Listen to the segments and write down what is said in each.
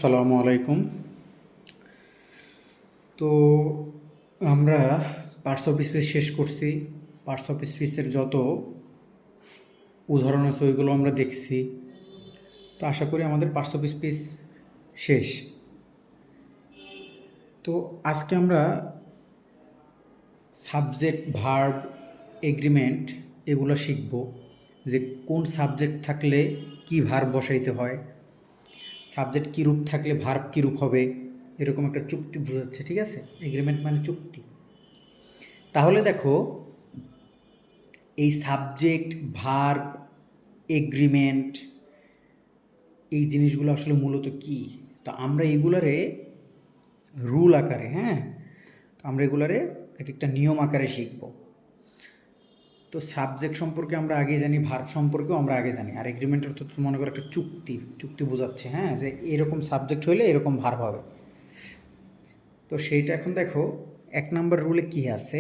আসসালামু আলাইকুম। তো আমরা পার্টস অফ স্পিচ শেষ করছি। পার্টস অফ স্পিচের যত উদাহরণ আছে ওইগুলো আমরা দেখছি। তো আশা করি আমাদের পার্টস অফ স্পিচ শেষ। তো আজকে আমরা সাবজেক্ট, ভার্ব, এগ্রিমেন্ট এগুলো শিখব, যে কোন সাবজেক্ট থাকলে কি ভার্ব বসাইতে হয়, সাবজেক্ট কী রূপ থাকলে ভার্ব কী রূপ হবে, এরকম একটা চুক্তি বোঝাচ্ছে। ঠিক আছে, এগ্রিমেন্ট মানে চুক্তি। তাহলে দেখো, এই সাবজেক্ট, ভার্ব, এগ্রিমেন্ট, এই জিনিসগুলো আসলে মূলত কী? তো আমরা এগুলারে রুল আকারে, তো আমরা এগুলারে এক একটা নিয়ম আকারে শিখব। তো সাবজেক্ট সম্পর্কে আমরা আগে জানি, ভার্ব সম্পর্কেও আমরা আগে জানি, আর এগ্রিমেন্ট অর্থ তো মনে করো একটা চুক্তি বোঝাচ্ছে, যে এরকম সাবজেক্ট হইলে এরকম ভার্ব হবে। তো সেইটা এখন দেখো 1 নম্বর রুলে কী আছে।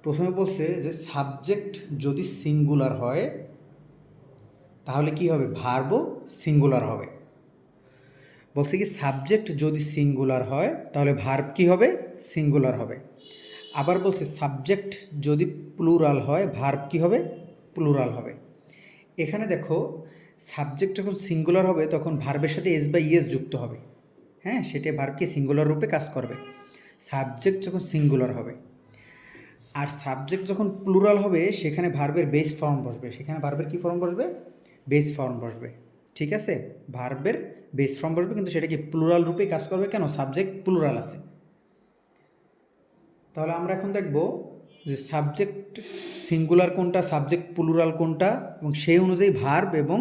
প্রথমে বলছে যে সাবজেক্ট যদি সিঙ্গুলার হয় তাহলে কি হবে, ভার্বও সিঙ্গুলার হবে। বলছে কি সাবজেক্ট যদি সিঙ্গুলার হয় তাহলে ভার্ব কি হবে, সিঙ্গুলার হবে। আবার বলছে সাবজেক্ট যদি প্লুরাল হয় ভার্ব কি হবে, প্লুরাল হবে। এখানে দেখো, সাবজেক্ট যখন সিঙ্গুলার হবে তখন ভার্বের সাথে এস বা ইএস যুক্ত হবে। সেটা ভার্বকে সিঙ্গুলার রূপে কাজ করবে সাবজেক্ট যখন সিঙ্গুলার হবে। আর সাবজেক্ট যখন প্লুরাল হবে সেখানে ভার্বের বেস ফর্ম বসবে। সেখানে ভার্বের কী ফর্ম বসবে, বেস ফর্ম বসবে। ঠিক আছে, ভার্বের বেস ফর্ম বসবে, কিন্তু সেটা কি প্লুরাল রূপে কাজ করবে। কেন, সাবজেক্ট প্লুরাল আছে। তাহলে আমরা এখন দেখব যে সাবজেক্ট সিঙ্গুলার কোনটা, সাবজেক্ট প্লুরাল কোনটা, এবং সেই অনুযায়ী ভার্ব এবং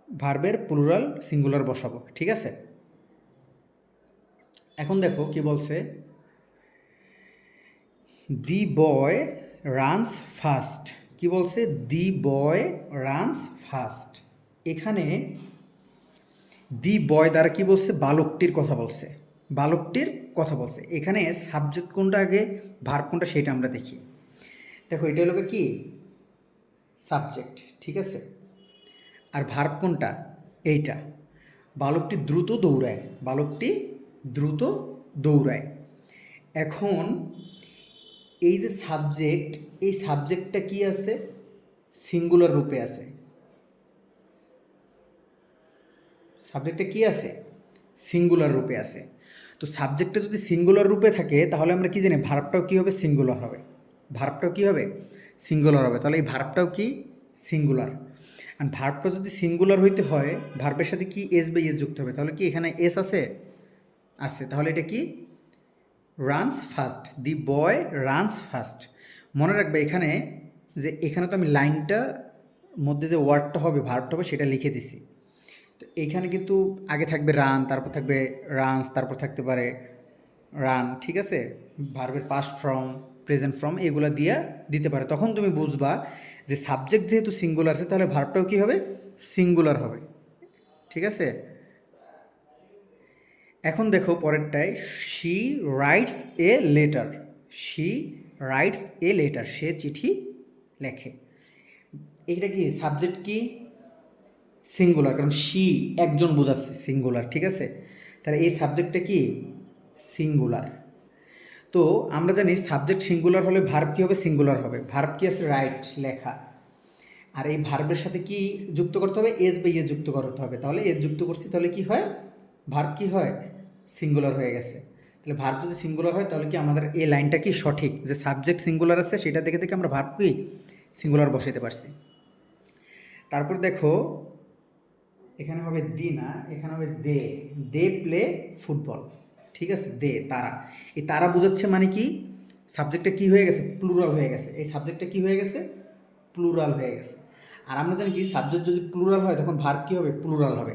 ভার্বের প্লুরাল সিঙ্গুলার বসাবো। ঠিক আছে, এখন দেখো কি বলছে, দি বয় রানস ফাস্ট। কি বলছে, দি বয় রানস ফাস্ট। এখানে দি বয় দ্বারা কি বলছে, বালকটির কথা বলছে, বালকটির কথা বলছে। এখানে সাবজেক্ট কোনটা আগে, ভার্ব কোনটা, সেটা আমরা দেখি। দেখো, এটা হলো কি সাবজেক্ট, ঠিক আছে, আর ভার্ব কোনটা, এইটা। বালকটি দ্রুত দৌড়ায়, বালকটি দ্রুত দৌড়ায়। এখন এই যে সাবজেক্ট, এই সাবজেক্টটা কি আছে, সিঙ্গুলার রূপে আছে। সাবজেক্টটা কি আছে, সিঙ্গুলার রূপে আছে। তো সাবজেক্টটা যদি সিঙ্গুলার রূপে থাকে তাহলে আমরা কি জানি, ভার্বটাও কী হবে, সিঙ্গুলার হবে। ভার্বটাও কী হবে, সিঙ্গুলার হবে। তাহলে এই ভার্বটাও কি সিঙ্গুলার। আর ভার্বটা যদি সিঙ্গুলার হইতে হয় ভার্বের সাথে কি এস বা ইএস যুক্ত হবে। তাহলে কি এখানে এস আছে, আছে। তাহলে এটা কি, রানস ফাস্ট, দি বয় রানস ফাস্ট। মনে রাখবে এখানে, যে এখানে তো আমি লাইনটা মধ্যে যে ওয়ার্ডটা হবে, ভার্বটা হবে, সেটা লিখে দিছি। তো এইখানে কিন্তু আগে থাকবে রান, তারপর থাকবে রানস, তারপর থাকতে পারে রান। ঠিক আছে, ভার্বের পাস্ট ফর্ম, প্রেজেন্ট ফর্ম এগুলো দিয়ে দিতে পারে। তখন তুমি বুঝবা যে সাবজেক্ট যেহেতু সিঙ্গুলার আছে তাহলে ভার্বটাও কী হবে, সিঙ্গুলার হবে। ঠিক আছে, এখন দেখো পরেরটায়, she writes a letter. She writes a letter, সে চিঠি লেখে। এইটা কি সাবজেক্ট, কি সিঙ্গুলার, কারণ শি একজন বোঝাচ্ছে, সিঙ্গুলার। ঠিক আছে, তাহলে এই সাবজেক্টটা কি সিঙ্গুলার। তো আমরা জানি সাবজেক্ট সিঙ্গুলার হলে ভার্ব কী হবে, সিঙ্গুলার হবে। ভার্ব কি আছে, রাইট, লেখা। আর এই ভার্বের সাথে কি যুক্ত করতে হবে, এস বা ইয়ে যুক্ত করতে হবে। তাহলে এস যুক্ত করছি, তাহলে কি হয়, ভার্ব কি হয়, সিঙ্গুলার হয়ে গেছে। তাহলে ভার্ব যদি সিঙ্গুলার হয় তাহলে কি আমাদের এই লাইনটা কি সঠিক, যে সাবজেক্ট সিঙ্গুলার আছে সেটা দেখে দেখে আমরা ভার্ব কি সিঙ্গুলার বসাইতে পারছি। তারপর দেখো, এখানে হবে দি না, এখানে হবে দে। They play football. ঠিক আছে, দে তারা। এই তারা বোঝাচ্ছে মানে কি, সাবজেক্টটা কি হয়ে গেছে, প্লুরাল হয়ে গেছে। এই সাবজেক্টটা কি হয়ে গেছে, প্লুরাল হয়ে গেছে। আর আমরা জানি কি, সাবজেক্ট যদি প্লুরাল হয় তখন ভার্ব কী হবে, প্লুরাল হবে।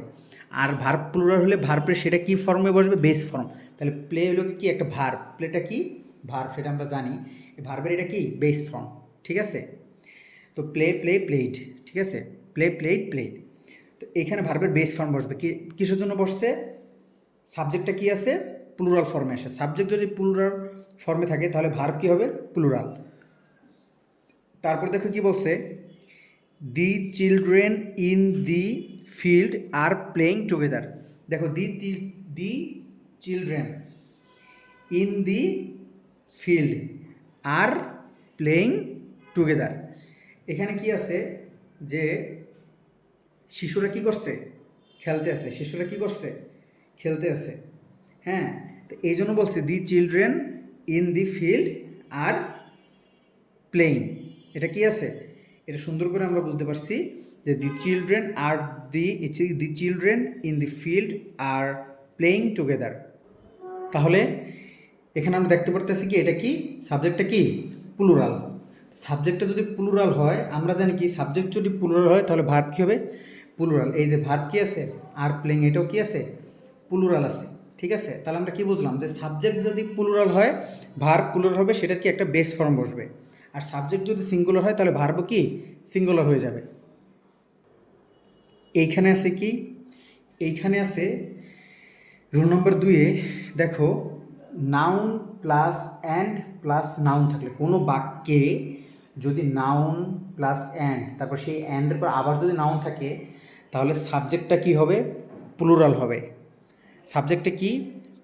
আর ভার্ব প্লুরাল হলে ভার্বের সেটা কি ফর্মে বসবে, বেস ফর্ম। তাহলে প্লে হলো কি একটা ভার্ব, প্লেটা কি ভার্ব, সেটা আমরা জানি। এই ভার্বের এটা কি বেস ফর্ম। ঠিক আছে, তো প্লে প্লে প্লেড। ঠিক আছে, প্লে প্লেড প্লেড। তো এইখানে ভার্বের বেস ফর্ম বসবে। কি কিসের জন্য বসছে, সাবজেক্টটা কি আছে, প্লুরাল ফর্মে আসে। সাবজেক্ট যদি প্লুরাল ফর্মে থাকে তাহলে ভার্ব কী হবে, প্লুরাল। তারপর দেখো কি বলছে, the children in the field are playing together. দেখো the children in the field are playing together. এখানে কি আছে যে শিশুরা কি করছে, খেলতে আছে। শিশুরা কি করছে, খেলতে আছে। হ্যাঁ, তো এই জন্য বলছে the children in the field are playing. এটা কি আছে, এটা সুন্দর করে আমরা বুঝতে পারছি যে the children are the children in the field are playing together. তাহলে এখানে আমরা দেখতে পারতেছি কি এটা কি, সাবজেক্টটা কি প্লুরাল। সাবজেক্টটা যদি প্লুরাল হয়, আমরা জানি কি সাবজেক্ট যদি প্লুরাল হয় তাহলে ভার্ব কী হবে, প্লুরাল। এই যে ভার্ব কি আছে, আর প্লেইং, এটাও কি আছে, প্লুরাল আছে। ঠিক আছে, তাহলে আমরা কি বুঝলাম যে সাবজেক্ট যদি প্লুরাল হয় ভার্ব প্লুরাল হবে, সেটার কি একটা বেস ফর্ম বসবে। আর সাবজেক্ট যদি সিঙ্গুলার হয় তাহলে ভার্বও কি সিঙ্গুলার হয়ে যাবে। এইখানে আছে কি, এইখানে আছে রুল নম্বর 2-এ দেখো noun plus and plus noun থাকলে, কোনো বাক্যে যদি নাউন প্লাস অ্যান্ড তারপর সেই অ্যান্ডের পর আবার যদি নাউন থাকে তাহলে সাবজেক্টটা কি হবে, প্লুরাল হবে। সাবজেক্টে কি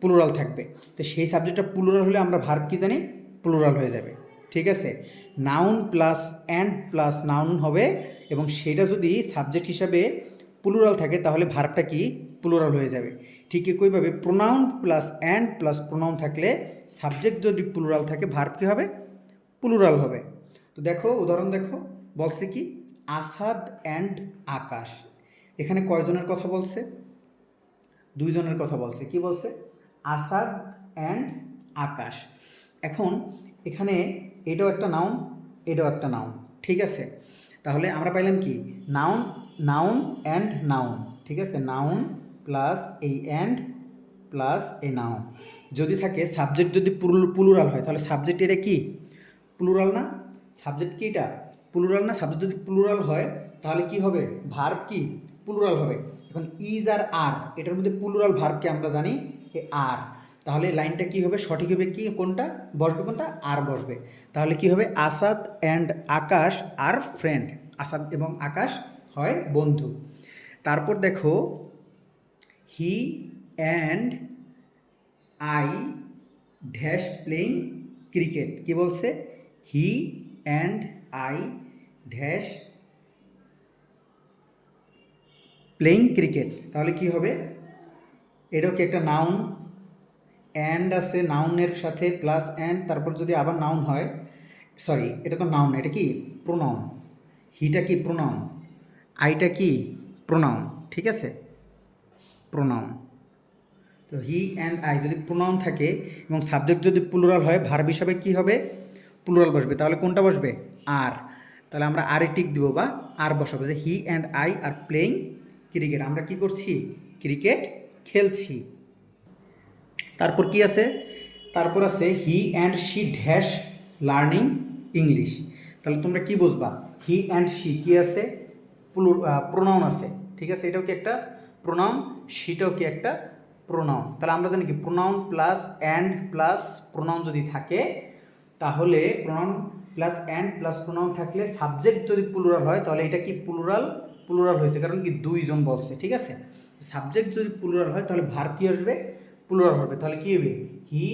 প্লুরাল থাকবে। তো সেই সাবজেক্টটা প্লুরাল হলে আমরা ভার্ব কি জানি, প্লুরাল হয়ে যাবে। ঠিক আছে, noun plus and plus noun হবে, এবং সেটা যদি সাবজেক্ট হিসাবে প্লুরাল থাকে তাহলে ভার্বটা কি প্লুরাল হয়ে যাবে। ঠিক একইভাবে pronoun plus and plus pronoun থাকলে সাবজেক্ট যদি প্লুরাল থাকে ভার্ব কী হবে, প্লুরাল হবে। তো দেখো উদাহরণ দেখো, বলছে কি আসাদ অ্যান্ড আকাশ। এখানে কয়জনের কথা বলছে, 2 জনের কথা বলছে। কি বলছে, আসাদ অ্যান্ড আকাশ। এখন এখানে এটাও একটা নাউন, এটাও একটা নাউন। ঠিক আছে, তাহলে আমরা পাইলাম কি নাউন, নাউন অ্যান্ড নাউন। ঠিক আছে, নাউন প্লাস এই অ্যান্ড প্লাস এই নাউন যদি থাকে, সাবজেক্ট যদি প্লুরাল হয় তাহলে সাবজেক্ট এটা কি প্লুরাল না, সাবজেক্ট কি এটা প্লুরাল না। সাবজেক্ট যদি প্লুরাল হয় তাহলে কি হবে, ভার্ব কি প্লুরাল হবে। এখন ইজ আর আর, এটার মধ্যে প্লুরাল ভার্বকে আমরা জানি এ আর। তাহলে লাইনটা কি হবে, সঠিক হবে কি, কোনটা বসবে, কোনটা আর বসবে। তাহলে কি হবে, Asad and Akash are friend. Asad এবং আকাশ হয় বন্ধু। তারপর দেখো he and I dash playing cricket. কি বলছে, he and I dash playing cricket. তাহলে কি হবে, এটাও কি একটা নাউন, অ্যান্ড আছে নাউনের সাথে প্লাস অ্যান্ড, তারপর যদি আবার নাউন হয়, সরি এটা তো নাউন, এটা কি প্রোনাউন। হিটা কি প্রোনাউন, আইটা কি প্রোনাউন। ঠিক আছে, প্রোনাউন। তো হি অ্যান্ড আই যদি প্রোনাউন থাকে এবং সাবজেক্ট যদি প্লুরাল হয় ভার্ব হিসাবে কি হবে, প্লুরাল বসবে। তাহলে কোনটা বসবে, আর। তাহলে আমরা আর টিক দিব বা আর বসাবো, যে হি and I are playing cricket. আমরা কি করছি, ক্রিকেট খেলছি। তারপর কি আছে, তারপর আছে he and she dash learning English. তাহলে তোমরা কি বুঝবা, হি অ্যান্ড শি কি আছে, প্রোনাউন আছে। ঠিক আছে, এটাও কি একটা প্রোনাউন, শিটাও কি একটা প্রোনাউন। তাহলে আমরা জানি কি pronoun plus and plus pronoun যদি থাকে তাহলে pronoun plus and plus pronoun থাকলে সাবজেক্ট যদি প্লুরাল হয় তাহলে এটা কি প্লুরাল, প্লুরাল হয়েছে কারণ কি 2 জন বলছে। ঠিক আছে, সাবজেক্ট যদি প্লুরাল হয় তাহলে ভার্ব কি আসবে, প্লুরাল হবে। তাহলে কি হবে, হি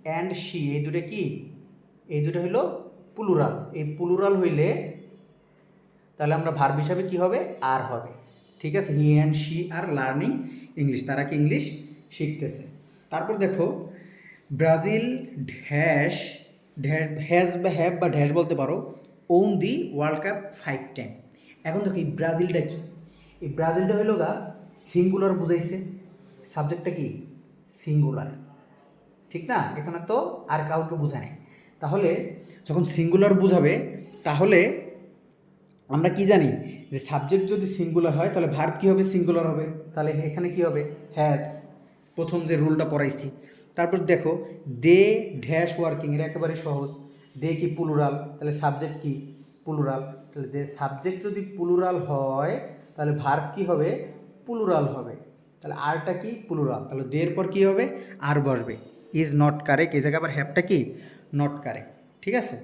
অ্যান্ড শি, এই দুটো কি, এই দুটো হলো প্লুরাল। এই প্লুরাল হইলে তাহলে আমরা ভার্ব হিসাবে কি হবে, আর হবে। ঠিক আছে, he and she are learning English, তারা কি ইংলিশ শিখতেছে। তারপর দেখো ব্রাজিল ড্যাশ হ্যাজ বা হ্যাভ বা ড্যাশ বলতে পারো won the world cup 5 time. এখন দেখো এই ব্রাজিলটা কি, এই ব্রাজিলটা হইল গা সিঙ্গুলার বুঝাইছে, সাবজেক্টটা কি সিঙ্গুলার। ঠিক না, এখানে তো আর কাউকে বোঝায় নাই। তাহলে যখন সিঙ্গুলার বুঝাবে তাহলে আমরা কি জানি যে সাবজেক্ট যদি সিঙ্গুলার হয় তাহলে ভার্ব কী হবে, সিঙ্গুলার হবে। তাহলে এখানে কি হবে, হ্যাজ, প্রথম যে রুলটা পড়াইছি। তারপর দেখো দে ড্যাশ ওয়ার্কিং, এটা একেবারে সহজ। দে কি প্লুরাল, তাহলে সাবজেক্ট কি প্লুরাল। তাহলে দে সাবজেক্ট যদি প্লুরাল হয় তাহলে ভার্ব কি হবে, প্লুরাল হবে। তাহলে আরটা কি প্লুরাল, তাহলে দের পর কী হবে, আর বসবে। ইজ নট কারেক্ট, এই জায়গায় আবার হ্যাভটা কি নট কারেক্ট। ঠিক আছে।